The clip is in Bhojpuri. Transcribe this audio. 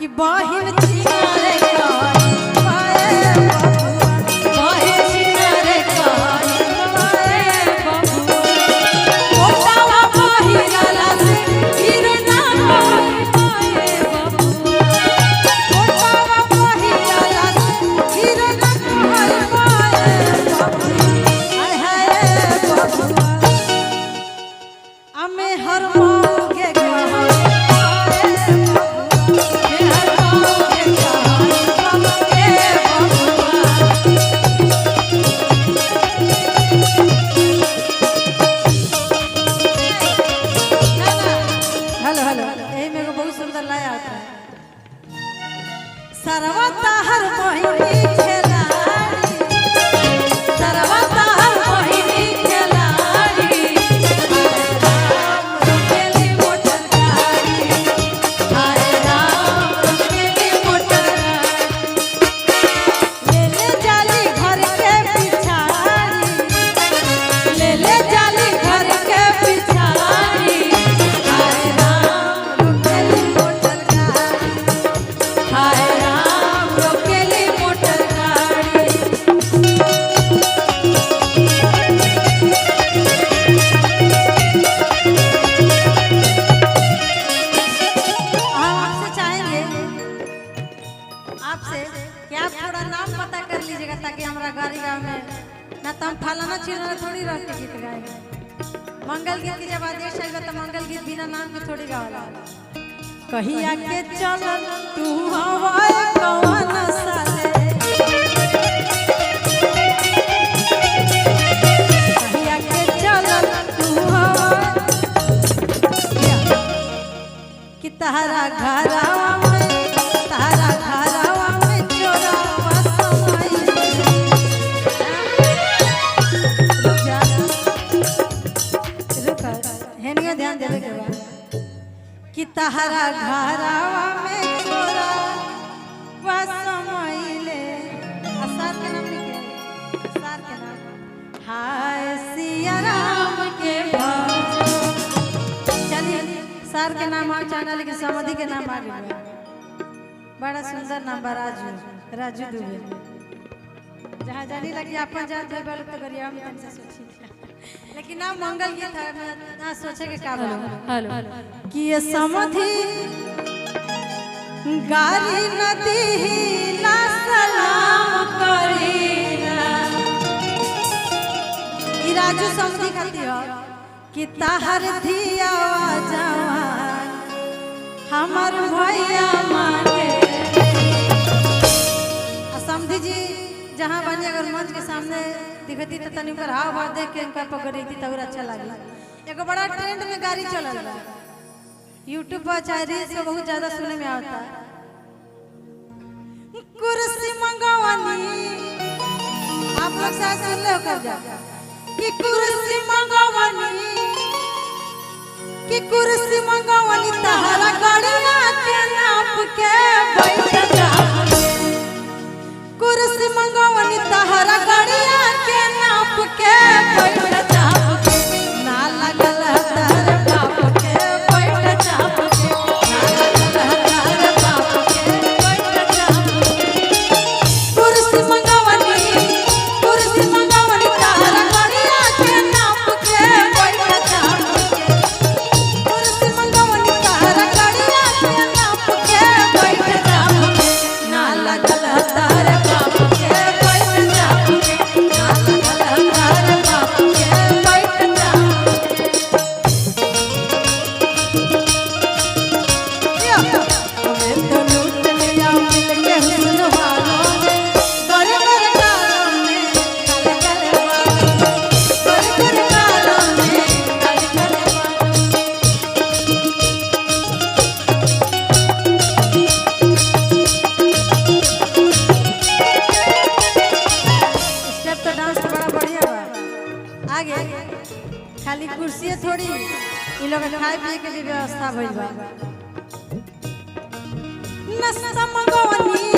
कि बहिन चिनारे करी पाए बबुआ बहिन चिनारे करी पाए बबुआ ओटावा पहिरला से हीरो ना होई पाए बबुआ ओटावा पहिरला से हीरो ना होई पाए बबुआ हाय हाय बबुआ हमें हर मौके सरवता हर मोहिनी खेलाड़ी सरवता हर मोहिनी खेलाड़ी राम रुकेली मोटर गाड़ी हाय राम रुकेली मोटर गाड़ी ले जाली घर के पिछाड़ी ले जाली घर के पिछाड़ी हाय राम रुकेली मोटर गाड़ी हाय आपसे क्या आप थोड़ा नाम पता कर लीजिएगा ताकि हमारा गाड़ी गाँव में ना तो हम फलाना चिलाना थोड़ी रह के गीत गाएंगे। मंगल गीत की जब आदेश आएगा तो मंगल गीत बिना नाम के थोड़ी गाओगे। कहिया के चल तू हवाए कौन साले कहिया के चल तू हवाए कि तहरा घरवा ध्यान देवे के बा कि तहरा घरवा में छोरा वसमइले सार के नाम लिखे सार के नाम हाय सिया राम के भज चलिए सार के नाम और चैनल के समाधि के नाम आ गए बड़ा सुंदर नाम बा राजू राजू दुबे जहाँ जानी लगी अपन जान दे बल तो करिया हम तन से सोची लेकिन ना मंगल गीत है ना सोचे के का बोलो हेलो कि ये समधि गारी नदी ला सलाम करीना ई राजू समधि खाती हो कि ताहर धिया जवान हमर भैया मांगे समधि जी जहाँ बनी अगर मंच के सामने दिखती तो तनी पर हाव भाव देख के इनका पकड़ी थी तो अच्छा लगे। एगो बड़ा ट्रेंड में गाड़ी चलल बा यूट्यूब पर चाहे रील्स में बहुत ज्यादा सुने में आता कुर्सी मंगवानी आप लोग साथ सुन लो कर जा कि कुर्सी मंगवानी तहरा गाड़िया के नाप के बैठ जा कुर्सी मंगवानी तहरा गाड़िया के नाप के बैठ जा ना लगल तार बाप के बैठ जा ना लगल तार बाप के बैठ जा कुर्सी मंगवानी तहरा गाड़िया के नाप के बैठ जा कुर्सी मंगवानी तहरा गाड़िया के नाप के बैठ जा ना लगल तार बाप के बैठ जा ना लगल तार बाप के बैठ जा हमें तो लूट लिया मिल के हुस्न वालों ने कर कालों ने कर कालों ने स्टेप तो डांस तो बड़ा बढ़िया बा आगे खाली कुर्सी थोड़ी इन लोग खाए पिए के भी व्यवस्था भइल बा नस्ता मंगवानी